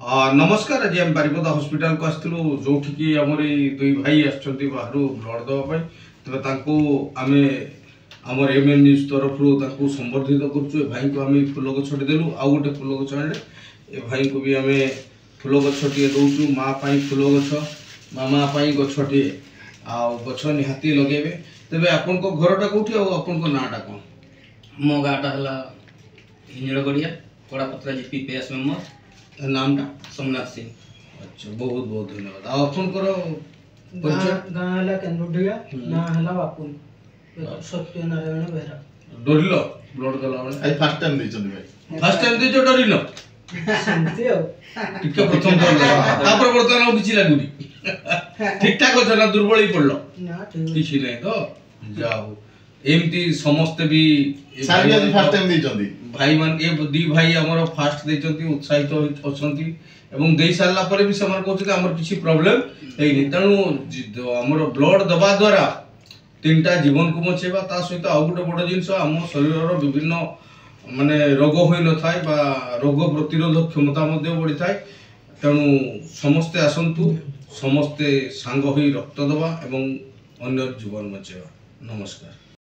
नमस्कार। आज आम बारिपदा हॉस्पिटल को आसलु जो आम दुई भाई बाहर ब्लड देवाई तेज आम आमर एमएन न्यूज तरफ संबर्धित करुँ। भाई को आम फूल गछटे देलु आउ गोटे फूल गछ आने ए भाई को भी आम फूल गछटे दौचु माँ फूल गछ मामा गछटे गछ निहाती लगे। तेज आपण घरटा कौटी आपण नाटा कौन? मो गाँटा है हिंजड़गड़िया कड़ापत्रा जीपी पेस मेम्बर नामटा सोमनाथ सिंह। अच्छा बहुत बहुत धन्यवाद। आपन गाँ है केन्दुडिया ना है बापुन सत्यनारायण बेहरा। डरिल ब्लड देला बेले आई फर्स्ट टाइम देचन भाई फर्स्ट टाइम देचो डरिल सेमती हो टिके प्रथम तापर बर्तन आ किछि लागुनी ठीक ठाक छ ना दुर्बल ही पड़लो ना ठीक किछि नै तो जाओ एमती समस्त भी सारी आज फर्स्ट टाइम देचन भाई मान ए दी भाई हमर फास्ट देचंती उत्साहित अछंती एवं देई सारला परे भी समर कहउछ कि हमर किछि प्रॉब्लम हेइ नै तणु हमर ब्लड दबा द्वारा तीनटा जीवन को बचेबा ता सहित आ गोटे बड़ जिंस हम शरीर विभिन्न माने रोग होई न थाय बा रोग प्रतिरोधक क्षमता मध्ये बढ़ी थाय। तेणु समस्ते आसंतु समस्ते सांग होई रक्त दबा एवं अन्य जीवन बचेबा। नमस्कार।